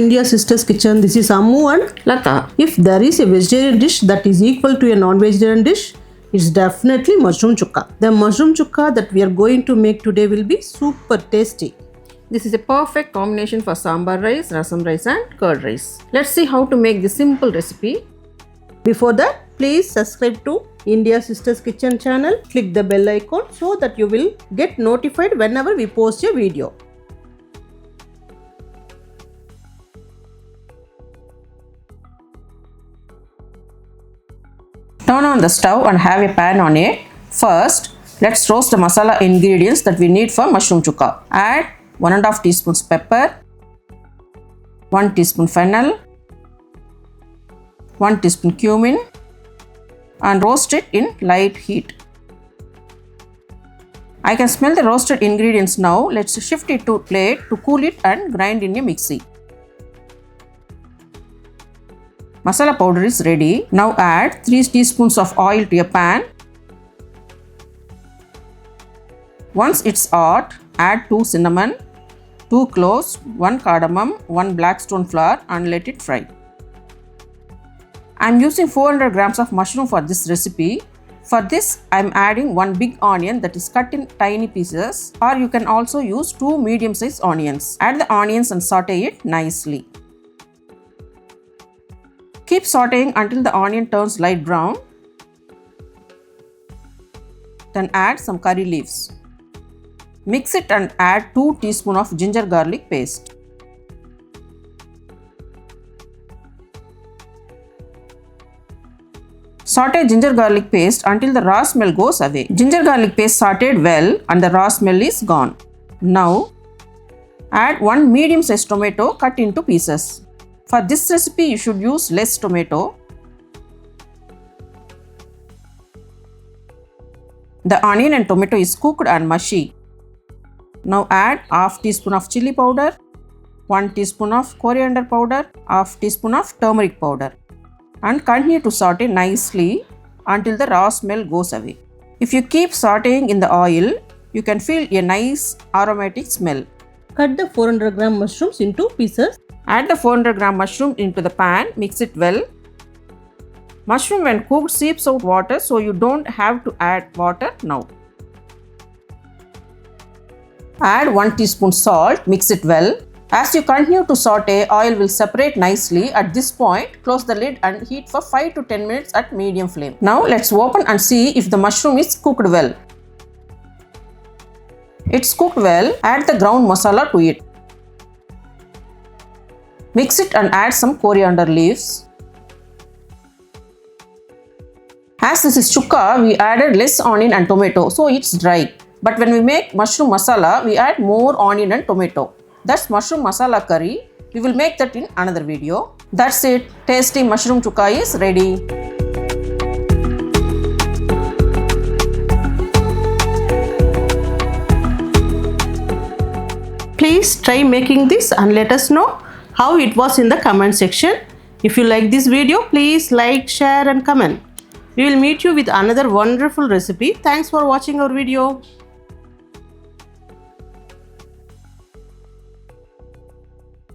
India Sisters Kitchen. This is Ammu and Lata. If there is a vegetarian dish that is equal to a non-vegetarian dish, it's definitely mushroom chukka. The mushroom chukka that we are going to make today will be super tasty. This is a perfect combination for sambar rice, rasam rice and curd rice. Let's see how to make this simple recipe. Before that, please subscribe to India Sisters Kitchen channel. Click the bell icon so that you will get notified whenever we post a video. Turn on the stove and have a pan on it. First, let's roast the masala ingredients that we need for mushroom chukka. Add 1.5 teaspoons pepper, 1 teaspoon fennel, 1 teaspoon cumin and roast it in light heat. I can smell the roasted ingredients now. Let's shift it to a plate to cool it and grind in a mixie. Masala powder is ready. Now add 3 teaspoons of oil to a pan. Once it's hot, add 2 cinnamon, 2 cloves, 1 cardamom, 1 black stone flower and let it fry. I am using 400 grams of mushroom for this recipe. For this, I am adding 1 big onion that is cut in tiny pieces, or you can also use 2 medium-sized onions. Add the onions and saute it nicely. Keep sauteing until the onion turns light brown. Then add some curry leaves. Mix it and add 2 teaspoons of ginger garlic paste. Saute ginger garlic paste until the raw smell goes away. Ginger garlic paste sauteed well and the raw smell is gone. Now add 1 medium-sized tomato cut into pieces. For this recipe, you should use less tomato. The onion and tomato is cooked and mushy. Now add half teaspoon of chilli powder, 1 teaspoon of coriander powder, half teaspoon of turmeric powder and continue to saute nicely until the raw smell goes away. If you keep sauteing in the oil, you can feel a nice aromatic smell. Cut the 400 gram mushrooms into pieces. Add the 400 gram mushroom into the pan, mix it well. Mushroom when cooked seeps out water, so you don't have to add water now. Add 1 teaspoon salt, mix it well. As you continue to saute, oil will separate nicely. At this point, close the lid and heat for 5 to 10 minutes at medium flame. Now let's open and see if the mushroom is cooked well. It's cooked well, add the ground masala to it. Mix it and add some coriander leaves. As this is chukka, we added less onion and tomato, so it's dry. But when we make mushroom masala, we add more onion and tomato. That's mushroom masala curry. We will make that in another video. That's it. Tasty mushroom chukka is ready. Please try making this and let us know how it was in the comment section. If you like this video, please like, share and comment. We will meet you with another wonderful recipe. Thanks for watching our video.